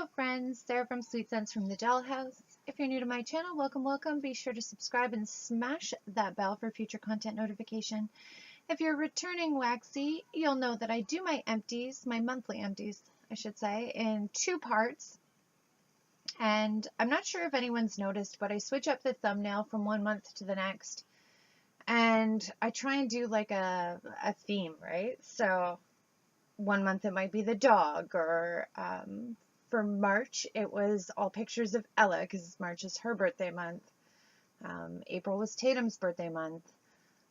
Hello friends, Sarah from Sweet Scents from the Dollhouse. If you're new to my channel, welcome. Be sure to subscribe and smash that bell for future content notification. If you're returning waxy, you'll know that I do my empties, my monthly empties, I should say, in two parts. And I'm not sure if anyone's noticed, but I switch up the thumbnail from one month to the next. And I try and do like a theme, right? So one month it might be the dog, or for March, it was all pictures of Ella because March is her birthday month. April was Tatum's birthday month.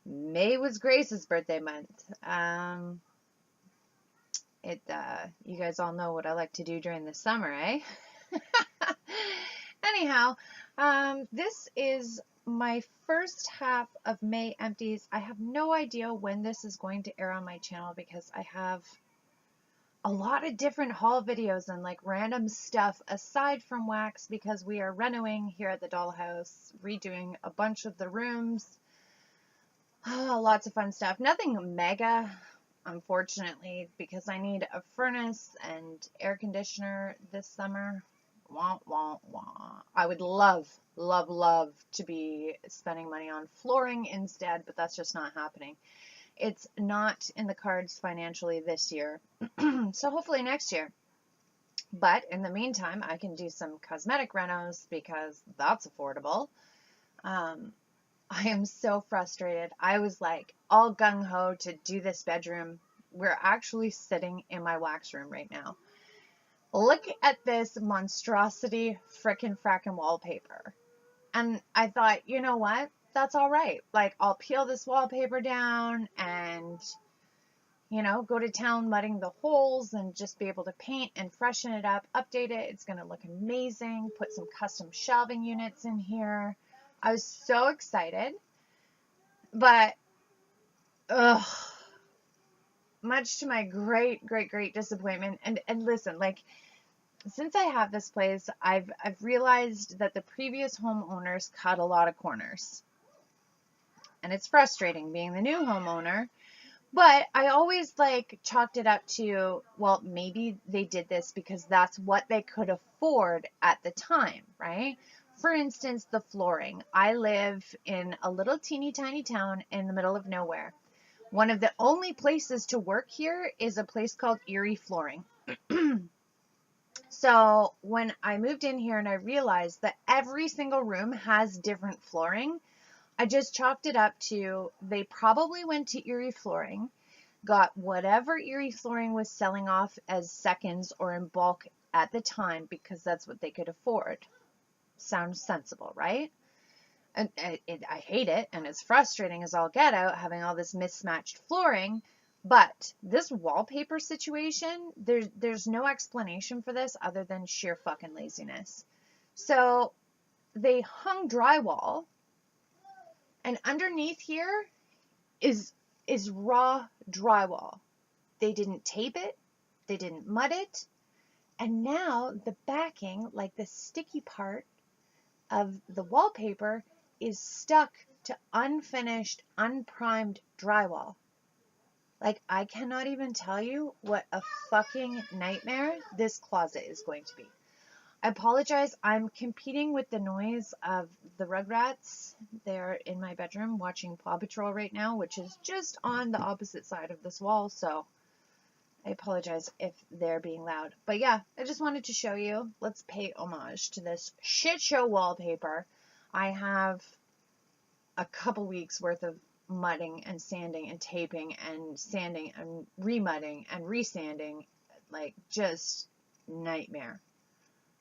May was Grace's birthday month. You guys all know what I like to do during the summer, eh? Anyhow, this is my first half of May empties. I have no idea when this is going to air on my channel because I have a lot of different haul videos and like random stuff aside from wax because we are renovating here at the Dollhouse, redoing a bunch of the rooms. Lots of fun stuff. Nothing mega, unfortunately, because I need a furnace and air conditioner this summer. Wah, wah, wah. I would love to be spending money on flooring instead, but that's just not happening. It's not in the cards financially this year, so hopefully next year. But in the meantime, I can do some cosmetic renos because that's affordable. I am so frustrated. I was like all gung-ho to do this bedroom. We're actually sitting in my wax room right now. Look at this monstrosity frickin' wallpaper. And I thought, you know what? That's all right. Like, I'll peel this wallpaper down and, you know, go to town mudding the holes and just be able to paint and freshen it up, update it. It's going to look amazing. Put some custom shelving units in here. I was so excited. But, much to my great disappointment. And listen, like, since I have this place, I've realized that the previous homeowners cut a lot of corners. And it's frustrating being the new homeowner, but I always like chalked it up to, well, maybe they did this because that's what they could afford at the time, right? For instance, the flooring. I live in a little teeny tiny town in the middle of nowhere. One of the only places to work here is a place called Erie Flooring. So when I moved in here and I realized that every single room has different flooring, I just chalked it up to they probably went to Erie Flooring, got whatever Erie Flooring was selling off as seconds or in bulk at the time because that's what they could afford. Sounds sensible, right? And I hate it, and it's frustrating as all get out having all this mismatched flooring. But this wallpaper situation, there's no explanation for this other than sheer fucking laziness. So they hung drywall. And underneath here is raw drywall. They didn't tape it. They didn't mud it. And now the backing, like the sticky part of the wallpaper, is stuck to unfinished, unprimed drywall. Like, I cannot even tell you what a fucking nightmare this closet is going to be. I apologize. I'm competing with the noise of the Rugrats. They're in my bedroom watching Paw Patrol right now, which is just on the opposite side of this wall. So I apologize if they're being loud. But yeah, I just wanted to show you. Let's pay homage to this shit show wallpaper. I have a couple weeks worth of mudding and sanding and taping and sanding and remudding and resanding. Like, just nightmare.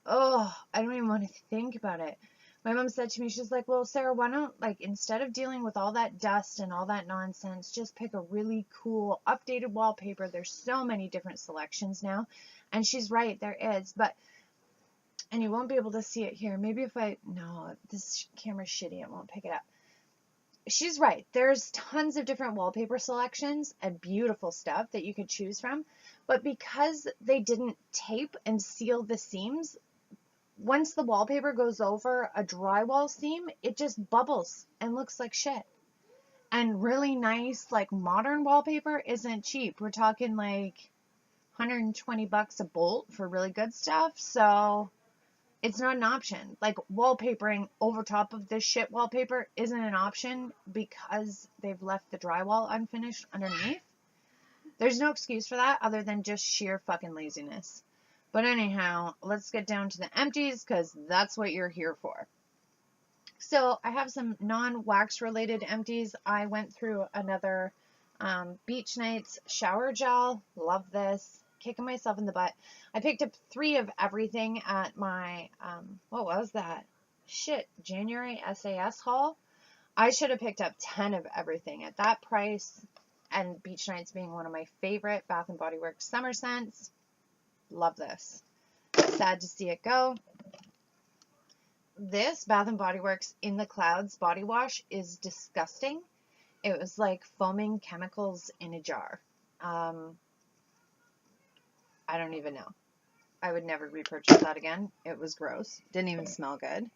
Oh, I don't even want to think about it. My mom said to me, she's like, well, Sarah, why don't, like, instead of dealing with all that dust and all that nonsense, just pick a really cool updated wallpaper. There's so many different selections now. And she's right, there is. But, and you won't be able to see it here. Maybe if no, this camera's shitty. It won't pick it up. She's right. There's tons of different wallpaper selections and beautiful stuff that you could choose from. But because they didn't tape and seal the seams, once the wallpaper goes over a drywall seam, it just bubbles and looks like shit. And really nice, like, modern wallpaper isn't cheap. We're talking like 120 bucks a bolt for really good stuff. So it's not an option. Like wallpapering over top of this shit wallpaper isn't an option because they've left the drywall unfinished underneath. There's no excuse for that other than just sheer fucking laziness. But anyhow, let's get down to the empties because that's what you're here for. So I have some non-wax related empties. I went through another Beach Nights shower gel. Love this. Kicking myself in the butt. I picked up 3 of everything at my, what was that? Shit, January SAS haul. I should have picked up 10 of everything at that price. And Beach Nights being one of my favorite Bath & Body Works summer scents. Love this. Sad to see it go. This Bath & Body Works In the Clouds body wash is disgusting. It was like foaming chemicals in a jar. I don't even know. I would never repurchase that again. It was gross. Didn't even smell good.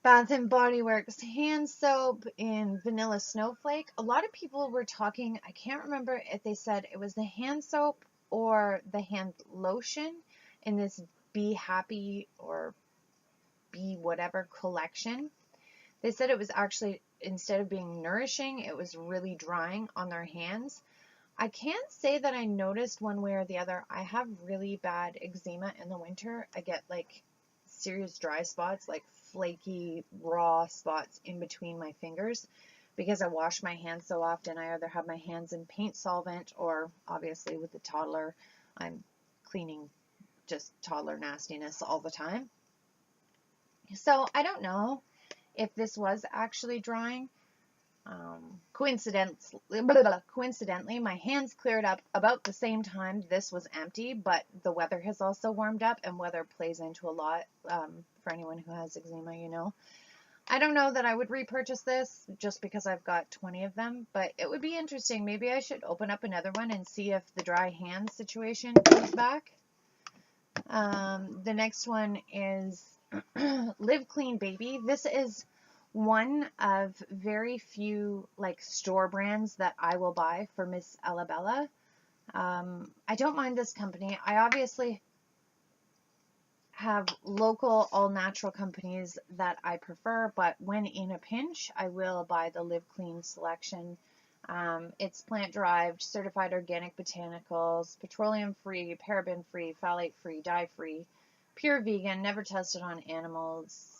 Bath & Body Works hand soap in Vanilla Snowflake. A lot of people were talking, I can't remember if they said it was the hand soap or the hand lotion in this Be Happy or Be Whatever collection. They said it was actually, instead of being nourishing, it was really drying on their hands. I can't say that I noticed one way or the other. I have really bad eczema in the winter. I get like serious dry spots, like flaky, raw spots in between my fingers because I wash my hands so often. I either have my hands in paint solvent or obviously with the toddler, I'm cleaning just toddler nastiness all the time. So I don't know if this was actually drying. Coincidentally, my hands cleared up about the same time this was empty, but the weather has also warmed up, and weather plays into a lot for anyone who has eczema, you know. I don't know that I would repurchase this just because I've got 20 of them, but it would be interesting. Maybe I should open up another one and see if the dry hand situation comes back. The next one is Live Clean Baby. This is one of very few like store brands that I will buy for Miss Alabella. I don't mind this company. I obviously have local all natural companies that I prefer, but when in a pinch, I will buy the Live Clean selection. It's plant derived, certified organic botanicals, petroleum free, paraben free, phthalate free, dye free, pure vegan, never tested on animals,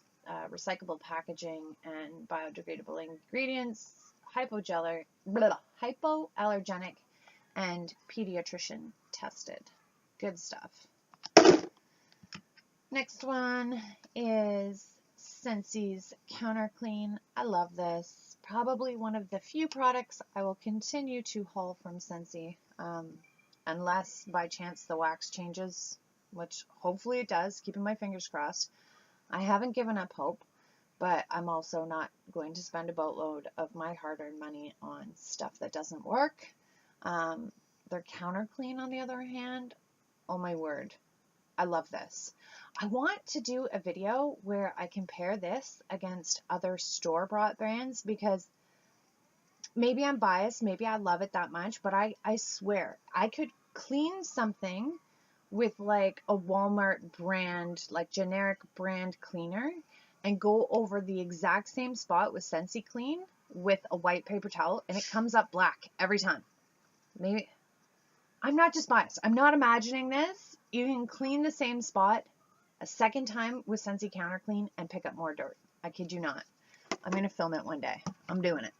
recyclable packaging, and biodegradable ingredients, hypoallergenic, and pediatrician tested. Good stuff. Next one is Scentsi's Counter Clean. I love this. Probably one of the few products I will continue to haul from Scentsy, unless by chance the wax changes, which hopefully it does, keeping my fingers crossed. I haven't given up hope, but I'm also not going to spend a boatload of my hard-earned money on stuff that doesn't work. Their Counter Clean, on the other hand, oh my word, I love this. I want to do a video where I compare this against other store-bought brands because maybe I'm biased, maybe I love it that much, but I swear I could clean something with like a Walmart brand, like generic brand cleaner, and go over the exact same spot with Scentsy Clean with a white paper towel, and it comes up black every time. Maybe I'm not just biased. I'm not imagining this. You can clean the same spot a second time with Scentsy Counter Clean and pick up more dirt. I kid you not. I'm going to film it one day. I'm doing it.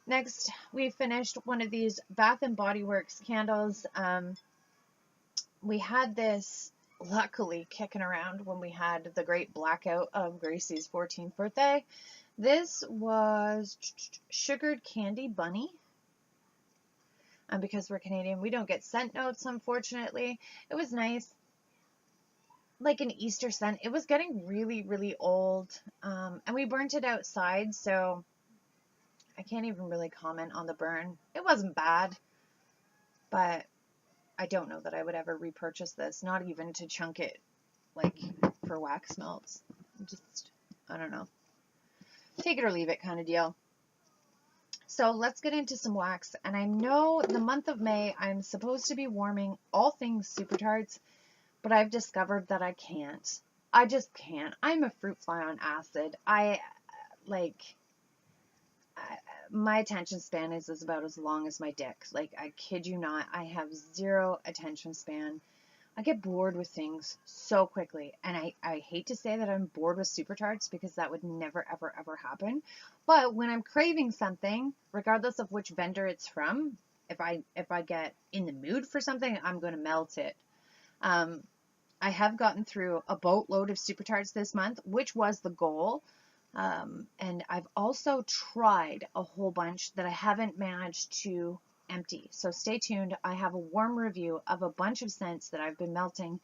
Next, we finished one of these Bath & Body Works candles. We had this luckily kicking around when we had the great blackout of Gracie's 14th birthday. This was Sugared Candy Bunny. And because we're Canadian, we don't get scent notes, unfortunately. It was nice. Like an Easter scent. It was getting really, really old. And we burnt it outside, so I can't even really comment on the burn. It wasn't bad, but I don't know that I would ever repurchase this, not even to chunk it, like, for wax melts. Just, I don't know. Take it or leave it kind of deal. So let's get into some wax. And I know the month of May, I'm supposed to be warming all things super tarts, but I've discovered that I can't. I just can't. I'm a fruit fly on acid. My attention span is about as long as my dick. Like, I kid you not, I have zero attention span. I get bored with things so quickly. And I hate to say that I'm bored with super tarts because that would never, ever, ever happen. But when I'm craving something, regardless of which vendor it's from, if I get in the mood for something, I'm going to melt it. I have gotten through a boatload of super tarts this month, which was the goal. And I've also tried a whole bunch that I haven't managed to empty. So stay tuned. I have a warm review of a bunch of scents that I've been melting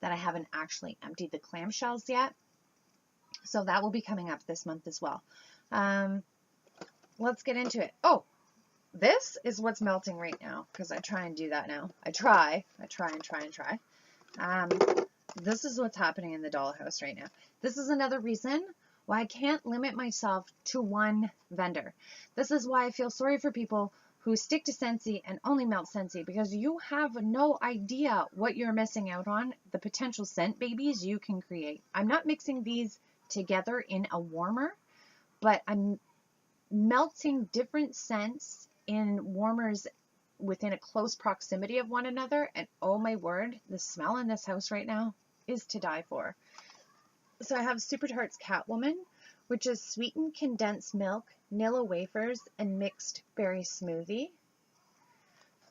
that I haven't actually emptied the clamshells yet. So that will be coming up this month as well. Let's get into it. Oh, this is what's melting right now because I try and do that now. I try. This is what's happening in the Dollhouse right now. This is another reason why I can't limit myself to one vendor. This is why I feel sorry for people who stick to Scentsy and only melt Scentsy, because you have no idea what you're missing out on, the potential scent babies you can create. I'm not mixing these together in a warmer, but I'm melting different scents in warmers within a close proximity of one another, and oh my word, the smell in this house right now is to die for. So I have Super Tarts Catwoman, which is sweetened condensed milk, Nilla wafers, and mixed berry smoothie.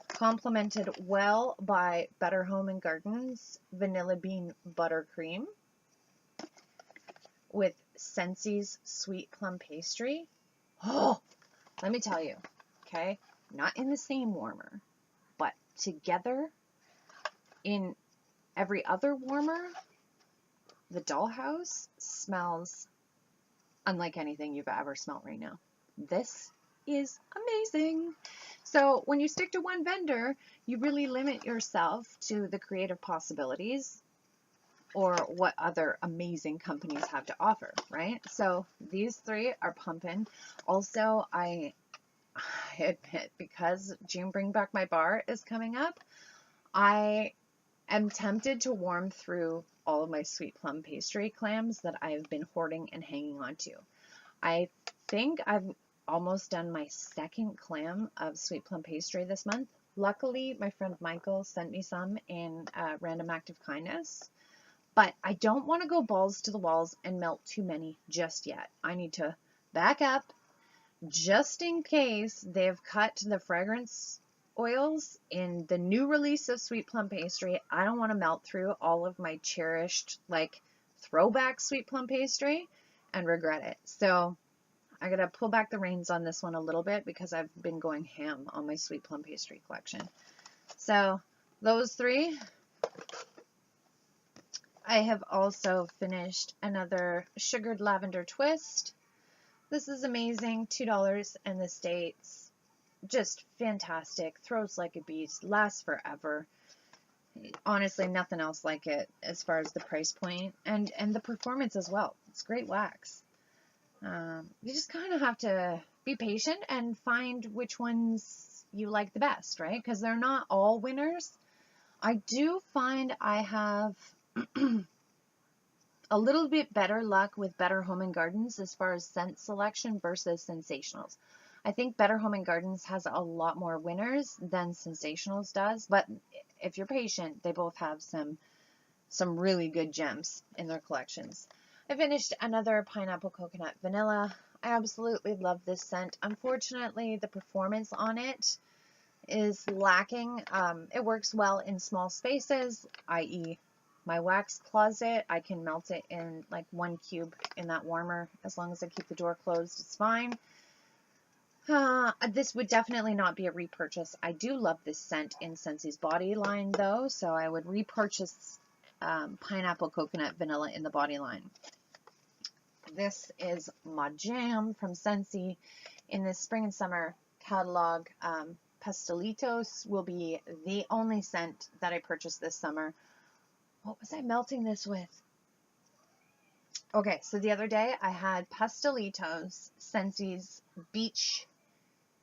Complemented well by Better Home & Gardens Vanilla Bean Buttercream with Scentsy's Sweet Plum Pastry. Oh, let me tell you, okay? Not in the same warmer, but together in every other warmer, the Dollhouse smells unlike anything you've ever smelled right now. This is amazing. So when you stick to one vendor, you really limit yourself to the creative possibilities or what other amazing companies have to offer, right? So these three are pumping. Also, I admit, because June Bring Back My Bar is coming up, I am tempted to warm through all of my sweet plum pastry clams that I've been hoarding and hanging on to. I think I've almost done my second clam of sweet plum pastry this month. Luckily, my friend Michael sent me some in Random Act of Kindness, but I don't want to go balls to the walls and melt too many just yet. I need to back up just in case they've cut the fragrance oils in the new release of sweet plum pastry. I don't want to melt through all of my cherished, like, throwback sweet plum pastry and regret it. So I gotta pull back the reins on this one a little bit because I've been going ham on my sweet plum pastry collection. So those three. I have also finished another sugared lavender twist. This is amazing, $2 in the States. Just fantastic, throws like a beast, lasts forever. Honestly, nothing else like it as far as the price point and the performance as well. It's great wax. You just kind of have to be patient and find which ones you like the best, right? Because they're not all winners. I do find I have a little bit better luck with Better Home & Gardens as far as scent selection versus Sensationals. I think Better Home & Gardens has a lot more winners than Sensationals does, but if you're patient, they both have some really good gems in their collections. I finished another Pineapple Coconut Vanilla. I absolutely love this scent. Unfortunately, the performance on it is lacking. It works well in small spaces, i.e. my wax closet. I can melt it in like 1 cube in that warmer. As long as I keep the door closed, it's fine. This would definitely not be a repurchase. I do love this scent in Scentsy's body line though, so I would repurchase Pineapple Coconut Vanilla in the body line. This is my jam from Scentsy in the spring and summer catalog. Pastelitos will be the only scent that I purchased this summer. What was I melting this with? Okay, so the other day I had Pastelitos, Scentsy's Beach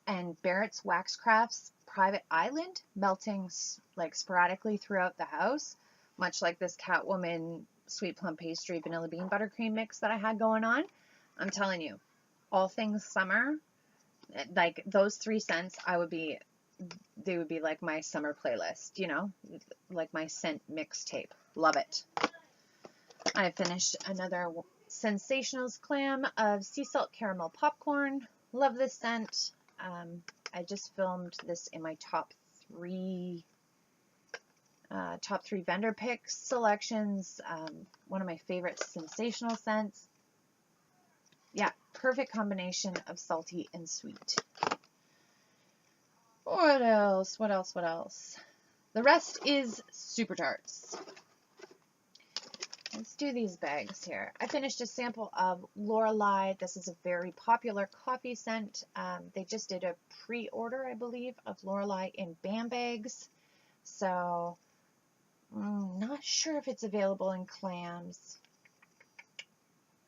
and Barrett's Wax Crafts Private Island, melting like sporadically throughout the house, much like this Catwoman sweet plum pastry vanilla bean buttercream mix that I had going on. I'm telling you, all things summer, like those 3 scents, they would be like my summer playlist, you know, like my scent mixtape. Love it. I finished another Sensationals clam of sea salt caramel popcorn. Love this scent. I just filmed this in my top three vendor picks selections. One of my favorite sensational scents. Yeah, perfect combination of salty and sweet. What else? What else? What else? The rest is Super Tarts. Let's do these bags here. I finished a sample of Lorelei. This is a very popular coffee scent. They just did a pre-order, I believe, of Lorelei in BAM bags. So, not sure if it's available in clams.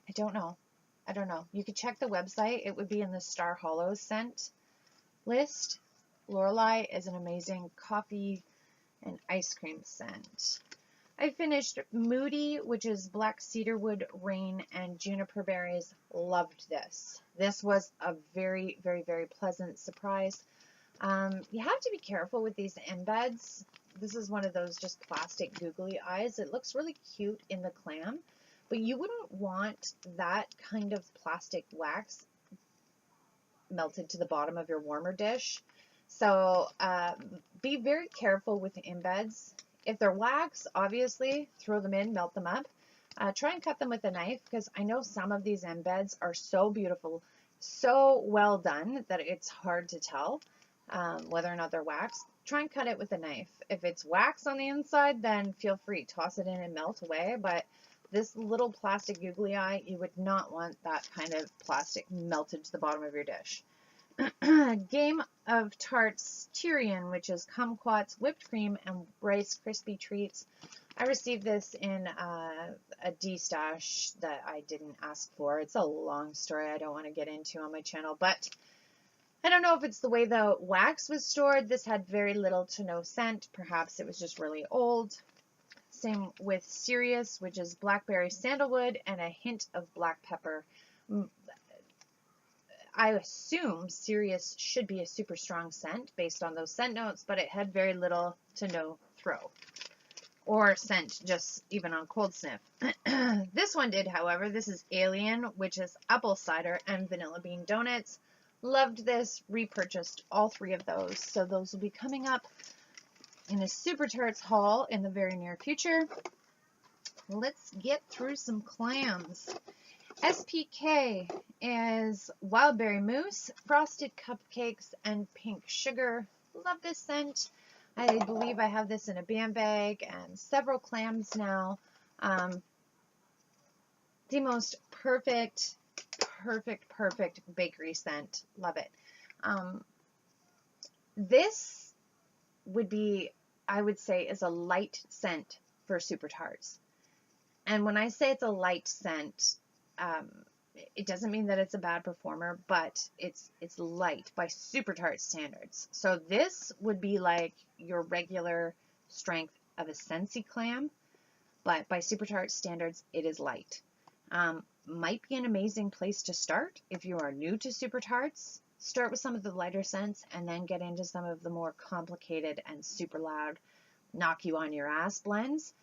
I don't know. You could check the website. It would be in the Star Hollows scent list. Lorelei is an amazing coffee and ice cream scent. I finished Moody, which is black cedarwood, rain, and juniper berries. Loved this. This was a very, very, very pleasant surprise. You have to be careful with these embeds. This is one of those just plastic googly eyes. It looks really cute in the clam, but you wouldn't want that kind of plastic wax melted to the bottom of your warmer dish. So be very careful with embeds. If they're wax, obviously, throw them in, melt them up. Try and cut them with a knife, because I know some of these embeds are so beautiful, so well done, that it's hard to tell whether or not they're wax. Try and cut it with a knife. If it's wax on the inside, then feel free, toss it in and melt away. But this little plastic googly eye, you would not want that kind of plastic melted to the bottom of your dish. Game of Tarts Tyrian, which is kumquats, whipped cream, and Rice Krispie treats. I received this in a D-stash that I didn't ask for. It's a long story I don't want to get into on my channel, but I don't know if it's the way the wax was stored. This had very little to no scent. Perhaps it was just really old. Same with Sirius, which is blackberry sandalwood and a hint of black pepper. I assume Sirius should be a super strong scent based on those scent notes, but it had very little to no throw or scent, just even on cold sniff. This one did, however. This is Alien, which is apple cider and vanilla bean donuts. Loved this, repurchased all 3 of those. So those will be coming up in a Super Tarts haul in the very near future. Let's get through some clams. SPK is Wildberry Mousse, Frosted Cupcakes, and Pink Sugar. Love this scent. I believe I have this in a BAM bag and several clams now. The most perfect bakery scent. Love it. This would be, I would say, is a light scent for Super Tarts. And when I say it's a light scent, it doesn't mean that it's a bad performer, but it's light by Super Tart standards. So this would be like your regular strength of a Scentsy clam, but by Super Tart standards, it is light. Might be an amazing place to start if you are new to Super Tarts. Start with some of the lighter scents and then get into some of the more complicated and super loud, knock you on your ass blends.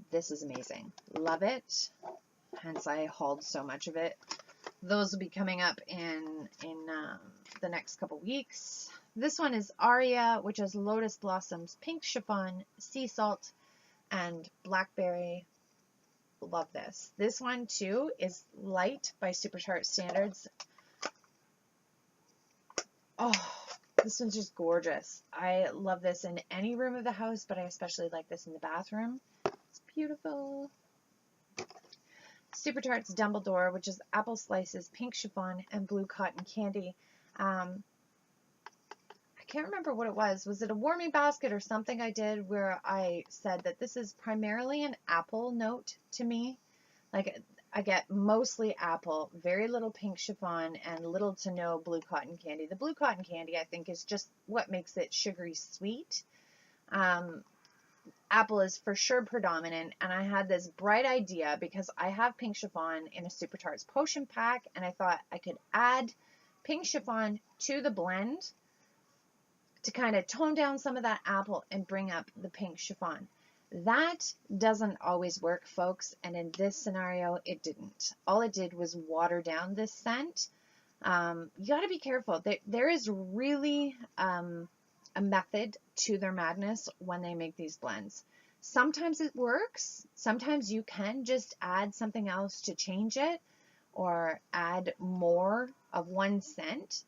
This is amazing. Love it. Hence I hauled so much of it. Those will be coming up in the next couple weeks. This one is Aria, which is Lotus Blossoms, Pink Chiffon, Sea Salt, and Blackberry. Love this. This one too is light by Super Tart standards. Oh, this one's just gorgeous. I love this in any room of the house, but I especially like this in the bathroom. It's beautiful. Super Tarts Dumbledore, which is apple slices, pink chiffon, and blue cotton candy. I can't remember what it was. Was it a warming basket or something I did where I said that this is primarily an apple note to me? Like, I get mostly apple, very little pink chiffon, and little to no blue cotton candy. The blue cotton candy, I think, is just what makes it sugary sweet. Apple is for sure predominant, and I had this bright idea because I have pink chiffon in a Super Tarts potion pack, and I thought I could add pink chiffon to the blend to kind of tone down some of that apple and bring up the pink chiffon. That doesn't always work, folks, and in this scenario, it didn't. All it did was water down this scent. You got to be careful. There is really a method to their madness when they make these blends. Sometimes it works. Sometimes you can just add something else to change it, or add more of one scent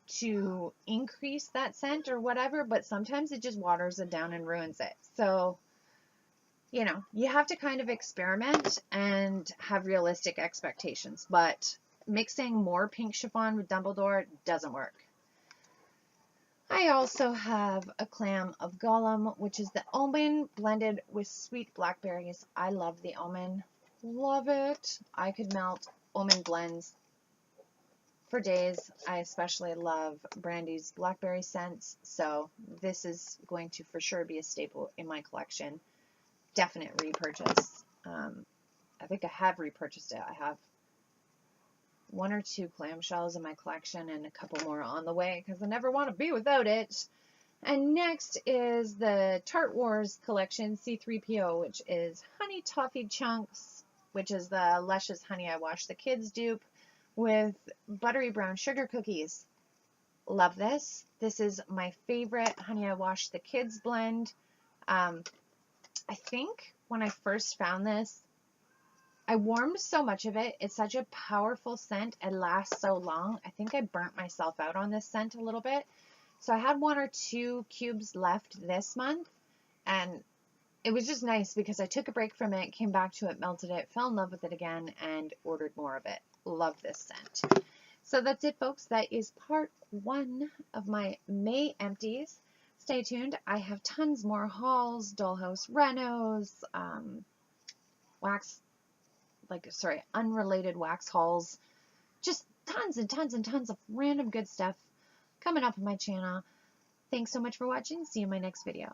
to increase that scent or whatever, but sometimes it just waters it down and ruins it. So, you know, you have to kind of experiment and have realistic expectations, but mixing more pink chiffon with Dumbledore doesn't work. I also have a clam of Gollum, which is the Omen blended with sweet blackberries. I love the Omen. Love it. I could melt Omen blends for days. I especially love Brandy's blackberry scents, so this is going to for sure be a staple in my collection. Definite repurchase. I think I have repurchased it. I have 1 or 2 clamshells in my collection and a couple more on the way because I never want to be without it. And next is the Tart Wars collection C3PO, which is Honey Toffee Chunks, which is the Luscious Honey I Wash the Kids dupe with buttery brown sugar cookies. Love this. This is my favorite Honey I Wash the Kids blend. I think when I first found this, I warmed so much of it. It's such a powerful scent. It lasts so long. I think I burnt myself out on this scent a little bit. So I had 1 or 2 cubes left this month, and it was just nice because I took a break from it, came back to it, melted it, fell in love with it again, and ordered more of it. Love this scent. So that's it, folks. That is part 1 of my May empties. Stay tuned. I have tons more hauls, Dollhouse renos, unrelated wax hauls, just tons and tons and tons of random good stuff coming up on my channel. Thanks so much for watching. See you in my next video.